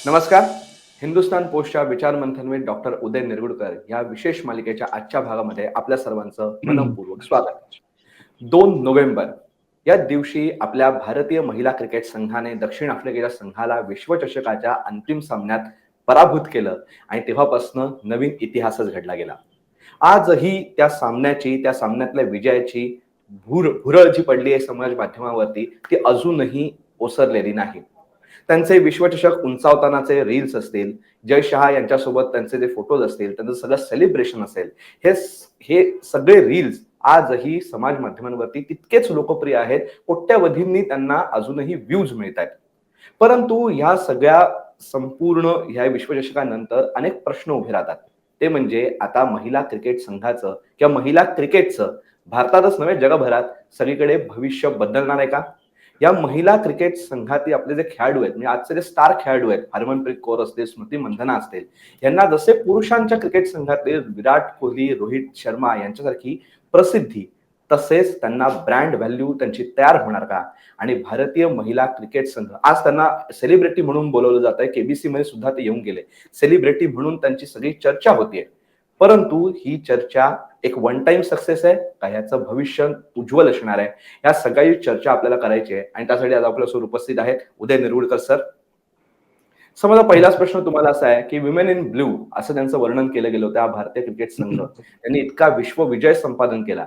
नमस्कार. हिंदुस्तान पोस्टच्या विचार मंथनविद डॉक्टर उदय निरगुडकर या विशेष मालिकेच्या आजच्या भागामध्ये आपल्या सर्वांचं मनपूर्वक स्वागत. 2 नोव्हेंबर या दिवशी आपल्या भारतीय महिला क्रिकेट संघाने दक्षिण आफ्रिकेच्या संघाला विश्वचषकाच्या अंतिम सामन्यात पराभूत केलं आणि तेव्हापासून नवीन इतिहासच घडला गेला. आजही त्या सामन्यातल्या विजयाची भुरळ जी पडली आहे समाज माध्यमावरती ती अजूनही ओसरलेली नाही. त्यांचे विश्वचषक उंचावतानाचे रील्स असतील, जय शहा यांच्यासोबत त्यांचे जे फोटोज असतील, त्यांचं सगळं सेलिब्रेशन असेल, हे सगळे रील्स आजही समाज माध्यमांवरती तितकेच लोकप्रिय आहेत. कोट्यावधींनी त्यांना अजूनही व्ह्यूज मिळत आहेत. परंतु ह्या सगळ्या संपूर्ण ह्या विश्वचषकानंतर अनेक प्रश्न उभे राहतात. ते म्हणजे आता महिला क्रिकेट संघाचं किंवा महिला क्रिकेटचं भारतातच नव्हे जगभरात सगळीकडे भविष्य बदलणार आहे का? या महिला क्रिकेट संघातील आपले जे खेळाडू आहेत, म्हणजे आजचे जे स्टार खेळाडू आहेत, हरमनप्रीत कौर असतील, स्मृती मंधना असतील, यांना जसे पुरुषांच्या क्रिकेट संघातील विराट कोहली, रोहित शर्मा यांच्यासारखी प्रसिद्धी, तसेच त्यांना ब्रँड व्हॅल्यू त्यांची तयार होणार का? आणि भारतीय महिला क्रिकेट संघ आज त्यांना सेलिब्रिटी म्हणून बोलवलं जात आहे. केबीसी मध्ये सुद्धा ते येऊन गेले. सेलिब्रिटी म्हणून त्यांची सगळी चर्चा होतीये. परंतु ही चर्चा एक वन टाइम सक्सेस आहे का याचं भविष्य उज्ज्वल असणार आहे? या सगळी चर्चा आपल्याला करायची आहे आणि त्यासाठी आज आपल्यासमोर उपस्थित आहेत उदय निरगुडकर सर. समजा पहिलाच प्रश्न तुम्हाला असा आहे की विमेन इन ब्ल्यू असं त्यांचं वर्णन केलं गेलं होतं. भारतीय क्रिकेट संघ त्यांनी इतका विश्व विजय संपादन केला.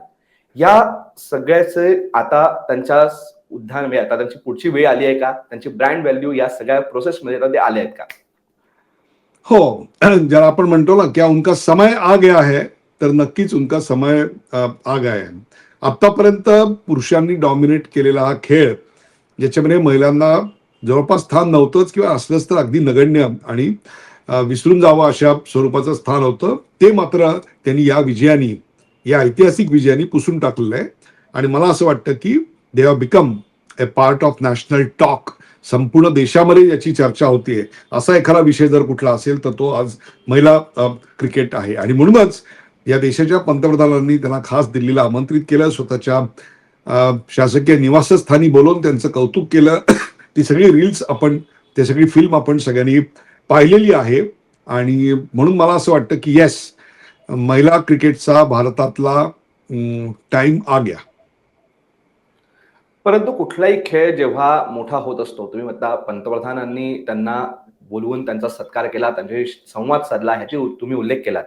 या सगळ्याचे आता त्यांच्या उद्यान आता त्यांची पुढची वेळ आली आहे का? त्यांची ब्रँड व्हॅल्यू या सगळ्या प्रोसेसमध्ये ते आले आहेत का? हो, ज्याला आपण म्हणतो ना क्या उनका समय आ गया है, तर नक्कीच उनका समय आ गया है. आतापर्यंत पुरुषांनी डॉमिनेट केलेला हा खेळ, ज्याच्यामध्ये महिलांना जवळपास स्थान नव्हतंच किंवा असलंच तर अगदी नगण्य आणि विसरून जावं अशा स्वरूपाचं स्थान होतं, ते मात्र त्यांनी या विजयानी, या ऐतिहासिक विजयानी पुसून टाकलेलं आहे. आणि मला असं वाटतं की they have become a part of national talk. संपूर्ण देशामध्ये याची चर्चा होतीये. असा एखादा विषय जर कुठला असेल तर तो आज महिला क्रिकेट आहे. आणि म्हणूनच या देशाच्या पंतप्रधानांनी त्यांना खास दिल्लीला आमंत्रित केलं, स्वतःच्या शासकीय निवासस्थानी बोलवून त्यांचं कौतुक केलं. ती सगळी रील्स ते सगळी फिल्म आपण सगळ्यांनी पाहिलेली आहे. आणि म्हणून मला असं वाटतं की येस, महिला क्रिकेटचा भारतातला टाइम आ गया. परंतु कुठलाही खेळ जेव्हा मोठा होत असतो, तुम्ही म्हणता पंतप्रधानांनी त्यांना बोलवून त्यांचा सत्कार केला, त्यांच्याशी संवाद साधला, ह्याची तुम्ही उल्लेख केलात.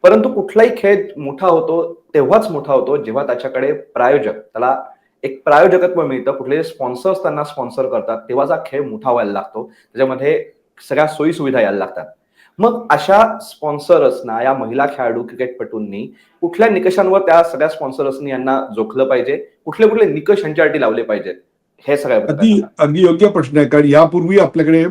परंतु कुठलाही खेळ मोठा होतो तेव्हाच मोठा होतो जेव्हा त्याच्याकडे प्रायोजक, त्याला एक प्रायोजकत्व मिळतं, कुठले स्पॉन्सर्स त्यांना स्पॉन्सर करतात, तेव्हाचा खेळ मोठा व्हायला लागतो. त्याच्यामध्ये सगळ्या सोयी सुविधा यायला लागतात. मग अशा स्पॉन्सर्सना या महिला खेळाडू क्रिकेटपटूंनी कुठल्या निकषांवर त्या सगळ्या स्पॉन्सर्सनी यांना जोखलं पाहिजे? कुठले कुठले निकष यांच्यासाठी लावले पाहिजेत? हे अगदी सगळ्या अगदी योग्य प्रश्न आहे. कारण यापूर्वी आपल्याकडे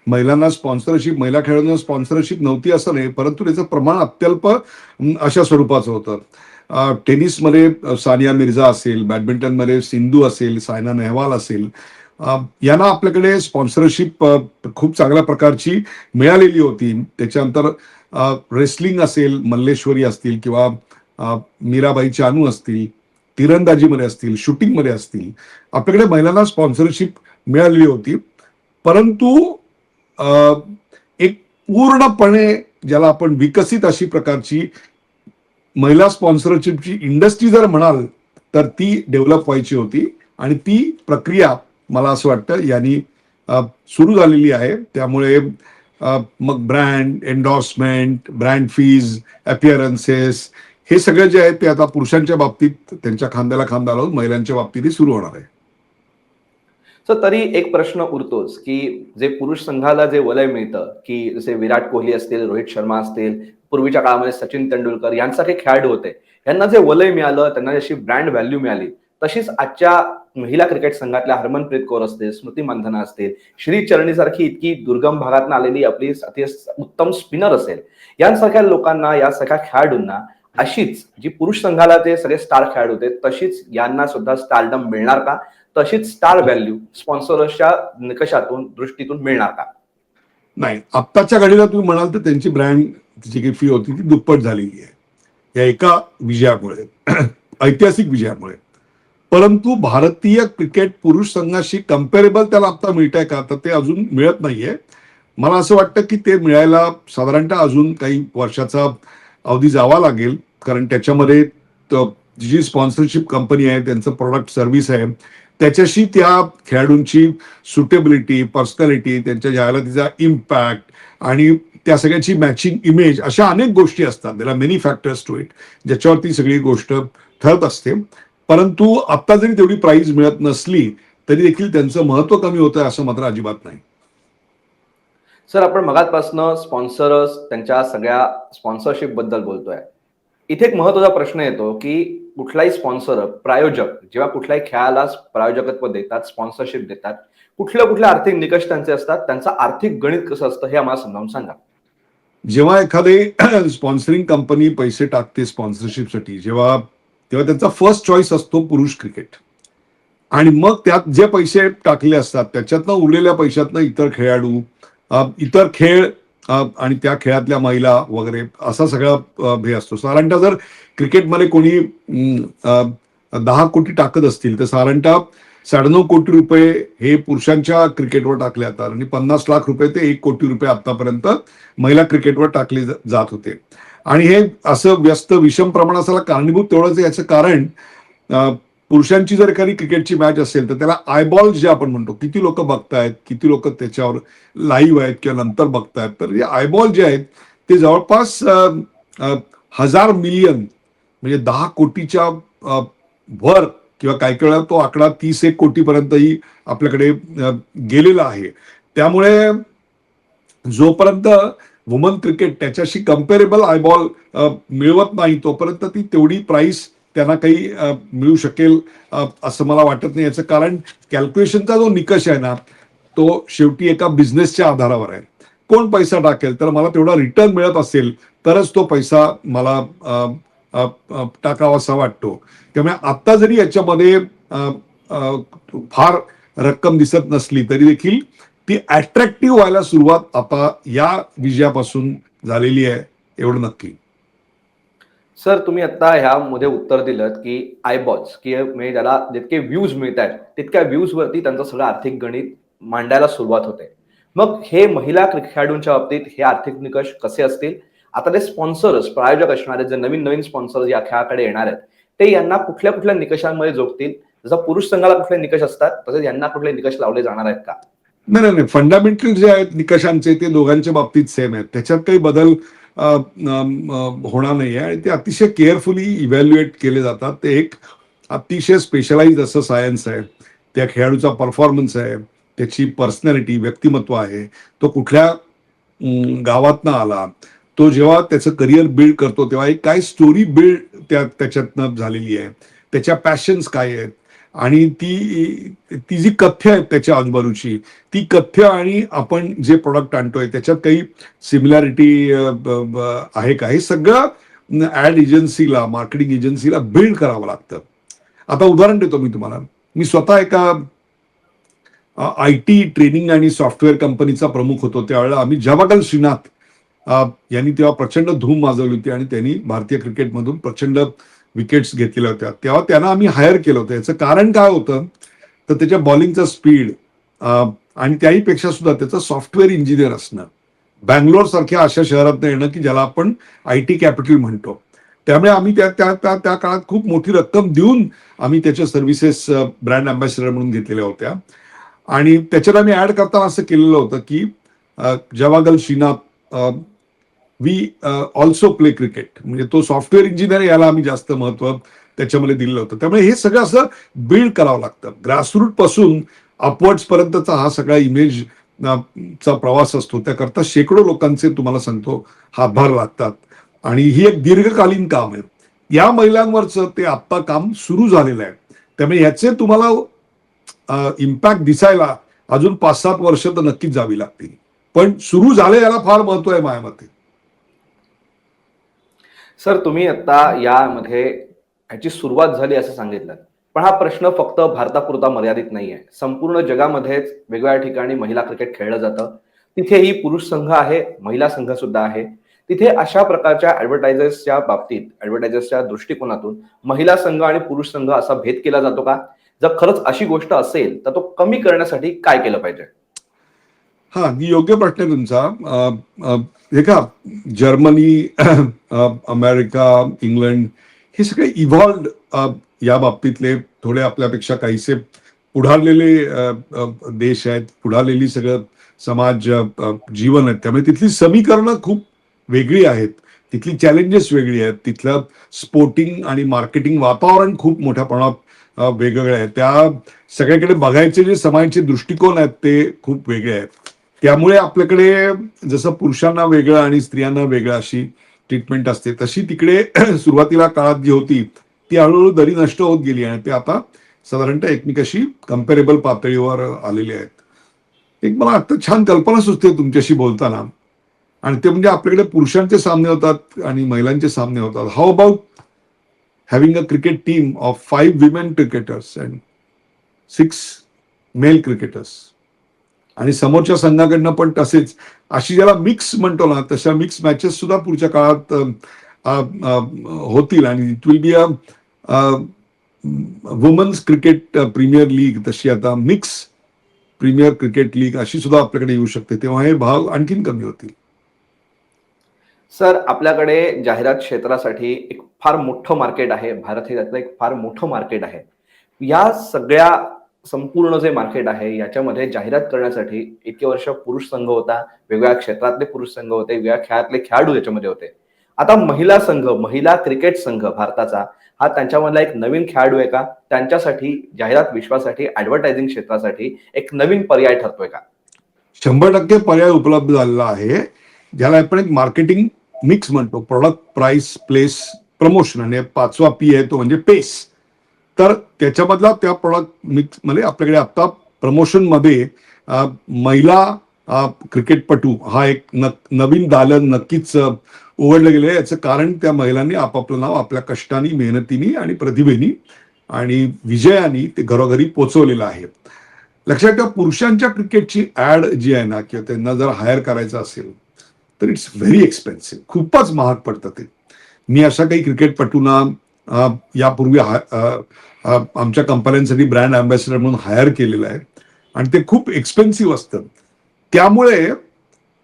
महिलांना स्पॉन्सरशिप, महिला खेळाडूंना स्पॉन्सरशिप नव्हती असं नाही, परंतु त्याचं प्रमाण अत्यल्प अशा स्वरूपाचं होतं. टेनिसमध्ये सानिया मिर्झा असेल, बॅडमिंटनमध्ये सिंधू असेल, सायना नेहवाल असेल, यांना आपल्याकडे स्पॉन्सरशिप खूप चांगल्या प्रकारची मिळालेली होती. त्याच्यानंतर रेसलिंग असेल, मल्लेश्वरी असतील किंवा मीराबाई चानू असतील, तिरंदाजीमध्ये असतील, शूटिंगमध्ये असतील, आपल्याकडे महिलांना स्पॉन्सरशिप मिळालेली होती. परंतु एक पूर्णपणे ज्याला आपण विकसित अशी प्रकारची महिला स्पॉन्सरशिपची इंडस्ट्री जर म्हणाल तर ती डेव्हलप व्हायची होती. आणि ती प्रक्रिया मला असं वाटतं यांनी सुरू झालेली आहे. त्यामुळे मग brand endorsement, brand fees, appearances, हे सगळं जे आहे ते आता पुरुषांच्या बाबतीत त्यांच्या खांद्याला खांदा लावून महिलांच्या बाबतीतही सुरू होणार आहे. तर तरी एक प्रश्न उरतोच की जे पुरुष संघाला जे वलय मिळतं, की जसे विराट कोहली असतील, रोहित शर्मा असतील, पूर्वीच्या काळामध्ये सचिन तेंडुलकर यांसारखे खेळाडू होते, यांना जे वलय मिळालं, त्यांना जशी ब्रँड व्हॅल्यू मिळाली, तशीच आजच्या महिला क्रिकेट संघातल्या हरमनप्रीत कौर असतील, स्मृती मंधना असतील, श्री चरणी सारखी इतकी दुर्गम भागातून आलेली आपली अति उत्तम स्पिनर असेल, यांसारख्या लोकांना, या सगळ्या खेळाडूंना अशीच जी पुरुष संघाला ते सगळे स्टार खेळाडू होते तशीच यांना सुद्धा स्टारडम मिळणार का? तशीच स्टार व्हॅल्यू स्पॉन्सरच्या निकषातून, दृष्टीतून मिळणार का? नाही, आत्ताच्या घडीला तुम्ही म्हणाल तर त्यांची ब्रँड, तिची काही फी होती ती दुप्पट झालेली आहे या एका विजयामुळे, ऐतिहासिक विजयामुळे. परंतु भारतीय क्रिकेट पुरुष संघाशी कम्पॅरेबल त्याला आता मिळत आहे का, तर ते अजून मिळत नाहीये. मला असं वाटतं की ते मिळायला साधारणतः अजून काही वर्षाचा अवधी जावा लागेल, कारण त्याच्यामध्ये जी स्पॉन्सरशिप कंपनी आहे, त्यांचं प्रोडक्ट सर्व्हिस आहे, त्याच्याशी त्या खेळाडूंची सुटेबिलिटी, पर्सनॅलिटी, त्यांच्या जाहिरातीचा इम्पॅक्ट आणि त्या सगळ्याची मॅचिंग इमेज, अशा अनेक गोष्टी असतात. There are many factors to it, ज्याच्यावरती सगळी गोष्ट ठरत असते. परंतु आता जरी तेवढी प्राइज मिळत नसली तरी देखील त्यांचं महत्व कमी होतं असं मात्र अजिबात नाही. सर, आपण मगाचपासनं स्पॉन्सरस त्यांच्या सगळ्या स्पॉन्सरशिप बद्दल बोलतोय. इथे एक महत्वाचा प्रश्न येतो की कुठलाही स्पॉन्सर, प्रायोजक जेव्हा कुठल्याही खेळाला प्रायोजकत्व देतात, स्पॉन्सरशिप देतात, कुठल्या आर्थिक निकष त्यांचे असतात, त्यांचं आर्थिक गणित कसं असतं हे आम्हाला समजावून सांगा. जेव्हा एखादे स्पॉन्सरिंग कंपनी पैसे टाकते स्पॉन्सरशिपसाठी, तेव्हा त्यांचा फर्स्ट चॉईस असतो पुरुष क्रिकेट. आणि मग त्यात जे पैसे टाकले असतात त्याच्यातनं उरलेल्या पैशातनं इतर खेळाडू, इतर खेळ, आणि त्या खेळातल्या महिला वगैरे असा सगळा हे असतो. साधारणतः जर क्रिकेटमध्ये कोणी 10 कोटी टाकत असतील तर साधारणतः 9.5 कोटी रुपये हे पुरुषांच्या क्रिकेटवर टाकले जातात आणि 50 लाख रुपये ते 1 कोटी रुपये आतापर्यंत महिला क्रिकेटवर टाकले जात होते. आणि हे असं व्यस्त विषम प्रमाण असायला कारणीभूत तेवढंच याचं कारण, पुरुषांची जर एखादी क्रिकेटची मॅच असेल तर त्याला आयबॉल्स जे आपण म्हणतो, किती लोक बघतायत, किती लोक त्याच्यावर लाईव्ह आहेत किंवा नंतर बघतायत, तर हे आयबॉल जे आहेत ते जवळपास 1,000 मिलियन, म्हणजे 10 कोटीच्या वर, किंवा काही वेळा तो आकडा 31 कोटीपर्यंतही आपल्याकडे गेलेला आहे. त्यामुळे जोपर्यंत वुमन क्रिकेट त्याच्याशी कम्पेरेबल आयबॉल मिळवत नाही तोपर्यंत ती तेवढी प्राइस त्यांना काही मिळू शकेल असं मला वाटत नाही. याचं कारण कॅल्क्युलेशनचा जो निकष आहे ना, तो शेवटी एका बिझनेसच्या आधारावर आहे. कोण पैसा टाकेल, तर मला तेवढा रिटर्न मिळत असेल तरच तो पैसा मला टाकावासा वाटतो. त्यामुळे आता जरी याच्यामध्ये फार रक्कम दिसत नसली तरी देखील ती अट्रॅक्टिव्ह व्हायला सुरुवात आता या विजयापासून झालेली आहे, एवढं नक्की. सर, तुम्ही आता ह्यामध्ये उत्तर दिलं की आयबॉल्स, की म्हणजे ज्याला जितके व्ह्यूज मिळत आहेत तितक्या व्ह्यूज वरती त्यांचं सगळं आर्थिक गणित मांडायला सुरुवात होते. मग हे महिला खेळाडूंच्या बाबतीत हे आर्थिक निकष कसे असतील? आता ते स्पॉन्सर्स, प्रायोजक असणारे जे नवीन नवीन स्पॉन्सर्स या खेळाकडे येणार आहेत, ते यांना कुठल्या निकषांमध्ये जोडतील? जसं पुरुष संघाला कुठले निकष असतात तसेच यांना कुठले निकष लावले जाणार आहेत का? नाही नाही नाही, फंडामेंटल जे आहेत निकषांचे ते दोघांच्या बाबतीत सेम आहेत. त्याच्यात काही बदल होणार नाही आहे आणि ते अतिशय केअरफुली इव्हॅल्युएट केले जातात. ते एक अतिशय स्पेशलाइज असं सायन्स आहे. त्या खेळाडूचा परफॉर्मन्स आहे, त्याची पर्सनॅलिटी, व्यक्तिमत्व आहे, तो कुठल्या गावातनं आला, तो जेव्हा त्याचं करिअर बिल्ड करतो तेव्हा एक काय स्टोरी बिल्ड त्याच्यातनं झालेली आहे, त्याच्या पॅशन्स काय आहेत, आणि ती जी कथ्य आहेत त्याच्या आजूबाजूची, ती कथ्य आणि आपण जे प्रोडक्ट आणतोय त्याच्यात काही सिमिलॅरिटी आहे का, हे सगळं ऍड एजन्सीला, मार्केटिंग एजन्सीला बिल्ड करावं लागतं. आता उदाहरण देतो मी तुम्हाला. मी स्वतः एका IT ट्रेनिंग आणि सॉफ्टवेअर कंपनीचा प्रमुख होतो. त्यावेळेला आम्ही जवागल श्रीनाथ यांनी तेव्हा प्रचंड धूम माजवली होती आणि त्यांनी भारतीय क्रिकेटमधून प्रचंड विकेट्स घेतलेल्या होत्या. तेव्हा त्यांना आम्ही हायर केलं होतं. याचं कारण काय होतं, तर त्याच्या बॉलिंगचा स्पीड आणि त्याहीपेक्षा सुद्धा त्याचं सॉफ्टवेअर इंजिनियर असणं, बँगलोर सारख्या अशा शहरात येणं की ज्याला आपण IT कॅपिटल म्हणतो. त्यामुळे आम्ही त्या काळात खूप मोठी रक्कम देऊन आम्ही त्याच्या सर्व्हिसेस ब्रँड अँबॅसेडर म्हणून घेतलेल्या होत्या. आणि त्याच्यात आम्ही ऍड करताना असं केलेलं होतं की Javagal Srinath we also play cricket, म्हणजे तो सॉफ्टवेअर इंजिनियर, याला आम्ही जास्त महत्व त्याच्यामध्ये दिलेलं होतं. त्यामुळे हे सगळं असं बिल्ड करावं लागतं. ग्रासरूट पासून अपवर्ड्स पर्यंतचा हा सगळा इमेज चा प्रवास असतो. त्याकरता शेकडो लोकांचे, तुम्हाला सांगतो, हातभार लागतात आणि ही एक दीर्घकालीन काम आहे. या महिलांवरचं ते आत्ता काम सुरू झालेलं आहे. त्यामुळे याचे तुम्हाला इम्पॅक्ट दिसायला अजून 5-7 वर्ष तर नक्कीच जावी लागतील. पण सुरू झाले याला फार महत्व आहे माझ्या मते. सर, तुम्ही आता यामध्ये ह्याची सुरुवात झाली असं सांगितलं, पण हा प्रश्न फक्त भारतापुरता मर्यादित नाहीये. संपूर्ण जगामध्येच वेगवेगळ्या ठिकाणी महिला क्रिकेट खेळलं जातं. तिथेही पुरुष संघ आहे, महिला संघ सुद्धा आहे. तिथे अशा प्रकारच्या ऍडव्हर्टायझर्सच्या बाबतीत, ऍडव्हर्टायझर्सच्या दृष्टिकोनातून महिला संघ आणि पुरुष संघ असा भेद केला जातो का? जर खरंच अशी गोष्ट असेल तर तो कमी करण्यासाठी काय केलं पाहिजे? हा, अगदी योग्य प्रश्न आहे तुमचा. हे का, जर्मनी, अमेरिका, इंग्लंड, हे सगळे इव्हॉल्ड या बाबतीतले थोडे आपल्यापेक्षा काहीसे पुढारलेले देश आहेत, पुढारलेली सगळं समाज जीवन आहेत. त्यामुळे तिथली समीकरणं खूप वेगळी आहेत, तिथली चॅलेंजेस वेगळी आहेत, तिथलं स्पोर्टिंग आणि मार्केटिंग वातावरण खूप मोठ्या प्रमाणात वेगवेगळे आहे. त्या सगळ्याकडे बघायचे जे समाजाचे दृष्टिकोन आहेत ते खूप वेगळे आहेत. त्यामुळे आपल्याकडे जसं पुरुषांना वेगळं आणि स्त्रियांना वेगळं अशी ट्रीटमेंट असते, तशी तिकडे सुरुवातीला काळात जी होती ती हळूहळू दरी नष्ट होत गेली आणि ते आता साधारणतः एकमेकाशी कम्पेरेबल पातळीवर आलेले आहेत. एक मला आता छान कल्पना सुचते तुमच्याशी बोलताना, आणि ते म्हणजे आपल्याकडे पुरुषांचे सामने होतात आणि महिलांचे सामने होतात. How about having a cricket team of 5 women cricketers and 6 male cricketers, आणि समोरच्या संघाकडनं पण तसेच, अशी ज्याला मिक्स म्हणतो ना, तशा मिक्स मॅचेस सुद्धा पुढच्या काळात होतील, आणि it will be a women's cricket premier league, तशी आता मिक्स प्रीमियर क्रिकेट लीग अशी सुद्धा आपल्याकडे येऊ शकते. तेव्हा हे भाव आणखीन कमी होतील. सर, आपल्याकडे जाहिरात क्षेत्रासाठी एक फार मोठं मार्केट आहे. भारत हे त्यातलं एक फार मोठं मार्केट आहे. या सगळ्या संपूर्ण जे मार्केट आहे याच्यामध्ये जाहिरात करण्यासाठी इतके वर्ष पुरुष संघ होता, वेगवेगळ्या क्षेत्रातले पुरुष संघ होते, वेगवेगळ्या खेळातले खेळाडू याच्यामध्ये होते. आता महिला संघ, महिला क्रिकेट संघ भारताचा हा त्यांच्यामधला एक नवीन खेळाडू आहे का? त्यांच्यासाठी जाहिरात विश्वासाठी, ऍडव्हर्टायझिंग क्षेत्रासाठी एक नवीन पर्याय ठरतोय का? 100% पर्याय उपलब्ध झालेला आहे, ज्याला आपण एक मार्केटिंग मिक्स म्हणतो. प्रोडक्ट, प्राइस, प्लेस, प्रमोशन, आणि 5वा पी आहे तो म्हणजे पेस. तर त्याच्यामधला त्या प्रोडक्ट मिक्स मध्ये आपल्याकडे आता प्रमोशन मध्ये महिला क्रिकेटपटू हा एक नवीन दालन नक्कीच उघडलं गेलं आहे. याचं कारण त्या महिलांनी आपापलं नाव आपल्या कष्टानी, मेहनतीनी आणि प्रतिभेनी आणि विजयानी ते घरोघरी पोचवलेलं आहे. लक्षात ठेवा, पुरुषांच्या क्रिकेटची ऍड जी आहे ना, किंवा त्यांना जर हायर करायचं असेल तर इट्स व्हेरी एक्सपेन्सिव्ह, खूपच महाग पडतं ते. मी अशा काही क्रिकेटपटूंना यापूर्वी आमच्या कंपन्यांसाठी ब्रँड अँबॅसेडर म्हणून हायर केलेलं आहे, आणि ते खूप एक्सपेन्सिव्ह असतं. त्यामुळे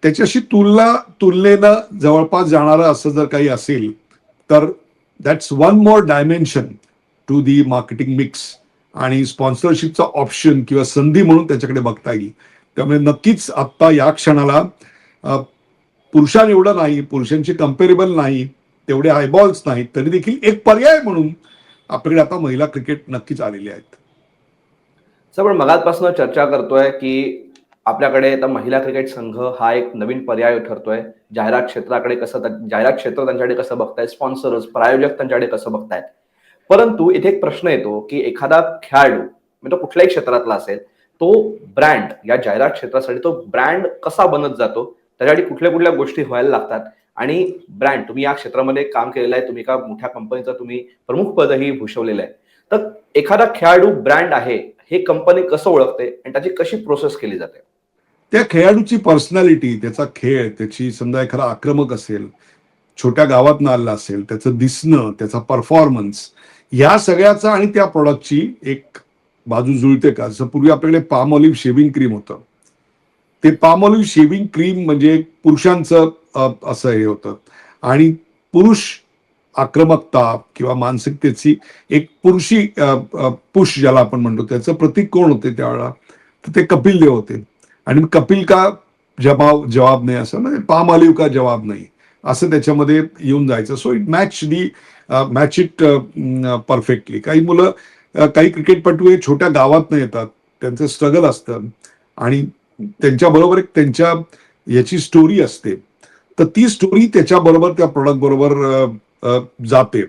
त्याच्याशी तुलनेनं जवळपास जाणारं असं जर काही असेल तर that's one more dimension to the marketing mix, आणि स्पॉन्सरशिपचा ऑप्शन किंवा संधी म्हणून त्याच्याकडे बघता येईल. त्यामुळे नक्कीच आत्ता या क्षणाला पुरुषां एवढं नाही, पुरुषांची कम्पेरेबल नाही, तेवढे आयबॉल्स नाहीत, तरी देखील एक पर्याय म्हणून आपल्याकडे आता महिला क्रिकेट नक्कीच आलेली आहेत. सर, पण मगाचपासून चर्चा करतोय की आपल्याकडे आता महिला क्रिकेट संघ हा एक नवीन पर्याय ठरतोय. जाहिरात क्षेत्राकडे जाहिरात क्षेत्र त्यांच्याकडे कसं बघतायत, स्पॉन्सर्स, प्रायोजक त्यांच्याकडे कसं बघतायत. परंतु इथे एक प्रश्न येतो की एखादा खेळाडू, म्हणजे तो कुठल्याही क्षेत्रातला असेल, तो ब्रँड या जाहिरात क्षेत्रासाठी तो ब्रँड कसा बनत जातो, त्याच्यासाठी कुठल्या कुठल्या गोष्टी व्हायला लागतात. आणि ब्रँड, तुम्ही या क्षेत्रामध्ये काम केलेलं आहे, तुम्ही एका मोठ्या कंपनीचं तुम्ही प्रमुख पदही भूषवलेलं आहे. तर एखादा खेळाडू ब्रँड आहे हे कंपनी कसं ओळखते आणि त्याची कशी प्रोसेस केली जाते? त्या खेळाडूची पर्सनॅलिटी, त्याचा खेळ, त्याची समजा एखादा आक्रमक असेल, छोट्या गावात आलेला असेल, त्याचं दिसणं, त्याचा परफॉर्मन्स, या सगळ्याचा आणि त्या प्रोडक्टची एक बाजू जुळते का. जसं पूर्वी आपल्याकडे पाम ऑलिव्ह शेव्हिंग क्रीम होतं, ते पाम ऑलिव्ह शेव्हिंग क्रीम म्हणजे पुरुषांचं असं हे होतं, आणि पुरुष आक्रमकता किंवा मानसिकतेची एक पुरुषी पुश ज्याला आपण म्हणतो, त्याचं प्रतीक कोण होते त्यावेळेला, तर ते कपिल देव होते. आणि कपिल का जवाब नाही, असं म्हणजे पाम ऑलिव्ह का जवाब नाही, असं त्याच्यामध्ये येऊन जायचं. So it match it perfectly. काही मुलं, काही क्रिकेटपटू हे छोट्या गावात नाही येतात, त्यांचं स्ट्रगल असतं, आणि त्यांच्याबरोबर एक त्यांच्या याची स्टोरी असते, तर ती स्टोरी त्याच्याबरोबर त्या प्रोडक्ट बरोबर जाते.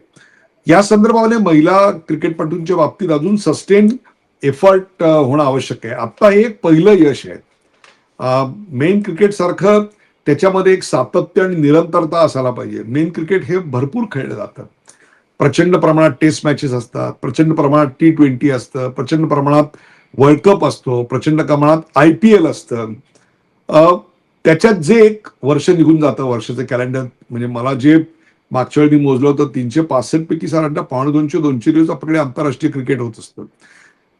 या संदर्भामध्ये महिला क्रिकेटपटूंच्या बाबतीत अजून सस्टेन एफर्ट होणं आवश्यक आहे. आता हे एक पहिलं यश आहे. मेन क्रिकेट सारखं त्याच्यामध्ये एक सातत्य आणि निरंतरता असायला पाहिजे. मेन क्रिकेट हे भरपूर खेळलं जातं, प्रचंड प्रमाणात टेस्ट मॅचेस असतात, प्रचंड प्रमाणात T20 असतं, प्रचंड प्रमाणात वर्ल्ड कप असतो, प्रचंड प्रमाणात IPL असतं. त्याच्यात जे एक वर्ष निघून जातं, वर्षाचं कॅलेंडर, म्हणजे मला जे मागच्या वेळी मी मोजलं होतं 365 पैकी साधारणतः 250-200 दिवस आपल्याकडे आंतरराष्ट्रीय क्रिकेट होत असतं.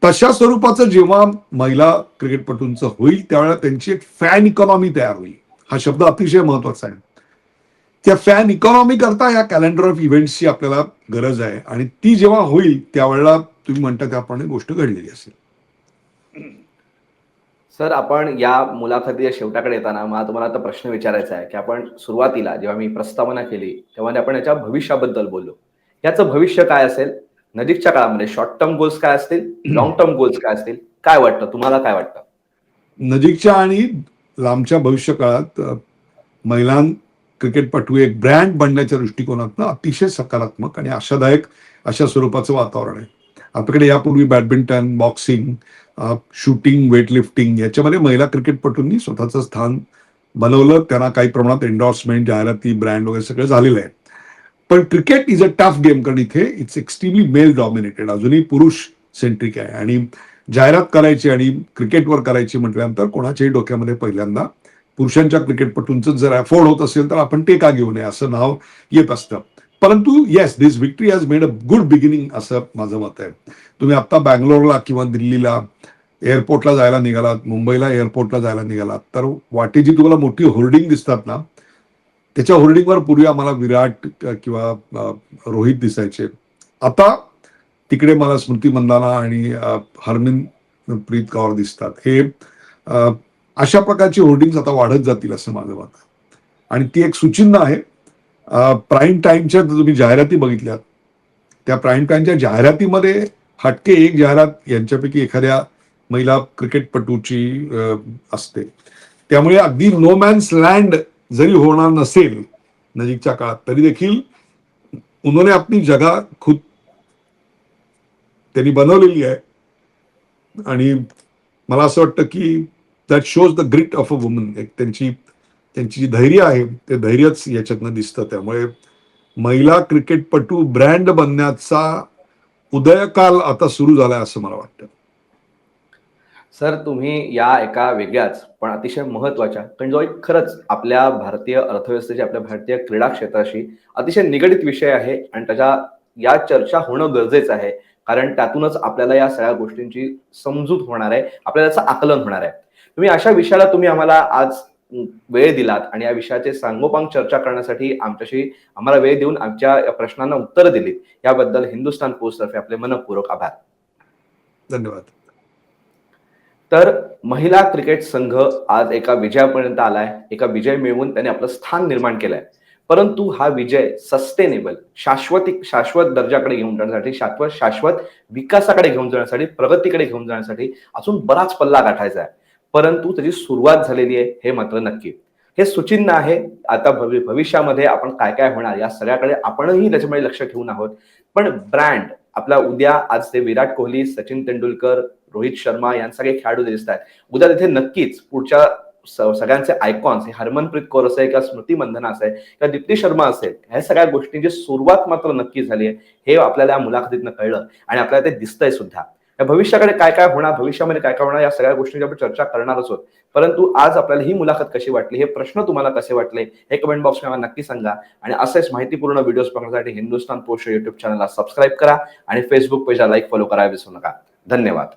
तशा स्वरूपाचं जेव्हा महिला क्रिकेटपटूंचं होईल त्यावेळेला त्यांची एक फॅन इकॉनॉमी तयार होईल. हा शब्द अतिशय महत्वाचा आहे. त्या फॅन इकॉनॉमी करता या कॅलेंडर ऑफ इव्हेंट्सची आपल्याला गरज आहे आणि ती जेव्हा होईल त्यावेळेला तुम्ही म्हणता त्याप्रमाणे गोष्ट घडलेली असेल. सर, आपण या मुलाखतीच्या शेवटाकडे येताना मला तुम्हाला आता प्रश्न विचारायचा आहे की आपण सुरुवातीला जेव्हा मी प्रस्तावना केली तेव्हा आपण याच्या भविष्याबद्दल बोललो. याचं भविष्य काय असेल? नजीकच्या काळामध्ये शॉर्ट टर्म गोल्स काय असतील, लॉंग टर्म गोल्स काय असतील? काय वाटतं तुम्हाला, काय वाटतं? नजीकच्या आणि लांबच्या भविष्य काळात महिला क्रिकेटपटू एक ब्रँड बनण्याच्या दृष्टिकोनातनं अतिशय सकारात्मक आणि आशादायक अशा स्वरूपाचं वातावरण आहे. आपल्याकडे यापूर्वी बॅडमिंटन, बॉक्सिंग, शूटिंग, वेटलिफ्टिंग याच्यामध्ये महिला क्रिकेटपटूंनी स्वतःचं स्थान बनवलं. त्यांना काही प्रमाणात एन्डॉर्समेंट, जाहिराती, ब्रँड वगैरे सगळं झालेलं आहे. पण cricket is a tough game, कारण इथे इट्स एक्स्ट्रीमली मेल डॉमिनेटेड, अजूनही पुरुष सेंट्रिक आहे आणि जाहिरात करायची आणि क्रिकेटवर करायची म्हटल्यानंतर कोणाच्याही डोक्यामध्ये पहिल्यांदा पुरुषांच्या क्रिकेटपटूंचं जर अफोर्ड होत असेल तर आपण ते का घेऊ नये असं नाव येत असतं. परंतु yes, this victory has made a good beginning असं माझं मत आहे. तुम्ही आता बँगलोरला किंवा दिल्लीला एअरपोर्टला जायला निघालात, मुंबईला एअरपोर्टला जायला निघालात तर वाटेची तुम्हाला मोठी होर्डिंग दिसतात ना, त्याच्या होर्डिंगवर पूर्वी आम्हाला विराट किंवा रोहित दिसायचे. आता तिकडे मला स्मृती मंदाना आणि हरमनप्रीत कौर दिसतात. हे अशा प्रकारची होर्डिंग्स आता वाढत जातील असं माझं मत आहे. आणि ती एक सूचिन्ह आहे. प्राईम टाइमच्या तुम्ही जाहिराती बघितल्यात, त्या प्राईम टाइमच्या जाहिरातीमध्ये हटके एक जाहिरात यांच्यापैकी एखाद्या महिला क्रिकेटपटूची असते. त्यामुळे अगदी नो मॅन्स लँड जरी होणार नसेल नजीकच्या काळात तरी देखील उन्होंने अपनी जगह खुद त्यांनी बनवलेली आहे. आणि मला असं वाटतं की that shows the grit of a woman. एक त्यांची जी धैर्य आहे ते धैर्यच याच्यातनं दिसतं. त्यामुळे महिला क्रिकेटपटू ब्रँड बनण्याचा उदयकाल आता सुरू झालाय असं मला वाटतं. सर, तुम्ही या एका वेगळ्याच पण अतिशय महत्वाच्या, कारण जो एक खरंच आपल्या भारतीय अर्थव्यवस्थेची, आपल्या भारतीय क्रीडा क्षेत्राशी अतिशय निगडित विषय आहे आणि त्याच्या या चर्चा होणं गरजेचं आहे, कारण त्यातूनच आपल्याला या सगळ्या गोष्टींची समजूत होणार आहे, आपल्याला त्याचं आकलन होणार आहे. तुम्ही अशा विषयाला तुम्ही आम्हाला आज वेळ दिलात आणि या विषयाचे सांगोपांग चर्चा करण्यासाठी आमच्याशी आम्हाला वेळ देऊन आमच्या या प्रश्नांना उत्तरं दिलीत, याबद्दल हिंदुस्थान पोस्टतर्फे आपले मनःपूर्वक आभार. धन्यवाद. तर महिला क्रिकेट संघ आज एका विजयापर्यंत आलाय, एका विजय मिळवून त्याने आपलं स्थान निर्माण केलंय. परंतु हा विजय सस्टेनेबल, शाश्वत दर्जाकडे घेऊन जाण्यासाठी, शाश्वत विकासाकडे घेऊन जाण्यासाठी, प्रगतीकडे घेऊन जाण्यासाठी अजून बराच पल्ला गाठायचा आहे. परंतु त्याची सुरुवात झालेली आहे हे मात्र नक्की. हे सुचिन्ह आहे. आता भविष्यामध्ये आपण काय काय होणार या सगळ्याकडे आपणही त्याच्यामध्ये लक्ष ठेवून आहोत. पण ब्रँड आपला उद्या, आज ते विराट कोहली, सचिन तेंडुलकर, रोहित शर्मा यांसारखे खेळाडू दिसत आहेत. उद्या तिथे नक्कीच पुढच्या सगळ्यांचे आयकॉन्स, हे हरमनप्रीत कौर असेल किंवा स्मृती मंधना असेल किंवा दीप्ती शर्मा असेल, ह्या सगळ्या गोष्टींची सुरुवात मात्र नक्की झाली आहे. हे आपल्याला या मुलाखतीतनं कळलं आणि आपल्याला ते दिसतंय सुद्धा. या भविष्याकडे काय काय होणार, भविष्यामध्ये काय काय होणार, या सगळ्या गोष्टींची आपण चर्चा करणारच आहोत. परंतु आज आपल्याला ही मुलाखत कशी वाटली, हे प्रश्न तुम्हाला कसे वाटले, हे कमेंट बॉक्समध्ये मला नक्की सांगा. आणि असेच माहितीपूर्ण व्हिडिओज बघण्यासाठी हिंदुस्थान पोस्ट युट्यूब चॅनलला सबस्क्राईब करा आणि फेसबुक पेजला लाईक, फॉलो करायला विसरू नका. धन्यवाद.